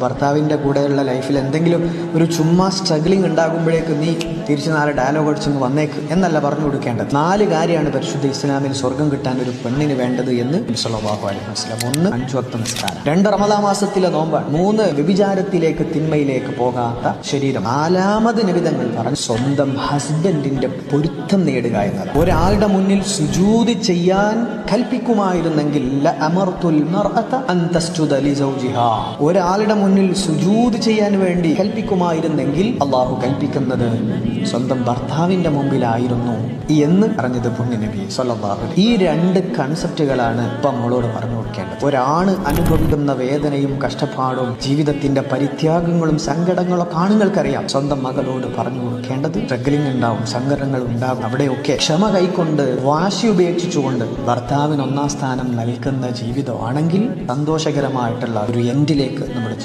ഭർത്താവിൻ്റെ കൂടെയുള്ള ലൈഫിൽ എന്തെങ്കിലും ഒരു ചുമ്മാ സ്ട്രഗ്ലിംഗ് ഉണ്ടാകുമ്പോഴേക്ക് നീ തിരിച്ച് 4 ഡയലോഗ് അടിച്ചൊന്ന് വന്നേക്ക് എന്നല്ല പറഞ്ഞു കൊടുക്കേണ്ടത്. 4 കാര്യമാണ് പരിശുദ്ധ ഇസ്ലാമിൽ സ്വർഗം കിട്ടാൻ ഒരു പെണ്ണിന് വേണ്ടത് എന്ന് സ്വല്ലല്ലാഹു അലൈഹി വസല്ലം. 1 5 വക്ത നിസ്കാരം, 2 റമദാൻ മാസത്തിലെ നോമ്പാണ്, 3 വ്യഭിചാരത്തിലേക്ക് തിന്മയിലേക്ക് പോകാത്ത ശരീരം, 4ാമത് നബിതങ്ങൾ പറഞ്ഞു സ്വന്തം ഹസ്ബൻഡിന്റെ പൊരുത്തം നേടുക എന്നതാണ്. ഒരാളുടെ മുന്നിൽ സുജൂദ് ചെയ്യാൻ കൽപ്പിക്കുമായിരുന്നെങ്കിൽ ഒരാളുടെ മുന്നിൽ സുജൂദ് ചെയ്യാൻ വേണ്ടി കൽപ്പിക്കുമായിരുന്നെങ്കിൽ അള്ളാഹു കൽപ്പിക്കുന്നത് സ്വന്തം ഭർത്താവിന്റെ മുമ്പിലായിരുന്നു എന്ന് പറഞ്ഞത് പുണ്യ നബി സ്വല്ലല്ലാഹു അലൈഹി. ഈ 2 കൺസെപ്റ്റുകളാണ് ഇപ്പൊ നമ്മളോട് പറഞ്ഞു കൊടുക്കേണ്ടത്. ഒരാണ് അനുഭവിക്കുന്ന വേദനയും കഷ്ടപ്പാടും ജീവിതത്തിന്റെ പരിത്യാഗങ്ങളും സങ്കടങ്ങളും ആണുങ്ങൾക്കറിയാം. സ്വന്തം മകളോട് പറഞ്ഞു കൊടുക്കേണ്ടത് സ്ട്രഗ്ലിംഗ് ഉണ്ടാവും, സങ്കടങ്ങൾ ഉണ്ടാകും. അവിടെയൊക്കെ ക്ഷമ കൈക്കൊണ്ട് വാശി ഉപേക്ഷിച്ചുകൊണ്ട് ഭർത്താവിന് 1ാം സ്ഥാനം നൽകുന്ന ജീവിതമാണെങ്കിൽ സന്തോഷകരമായിട്ടുള്ള ഒരു എൻഡിലേക്ക് നമ്മുടെ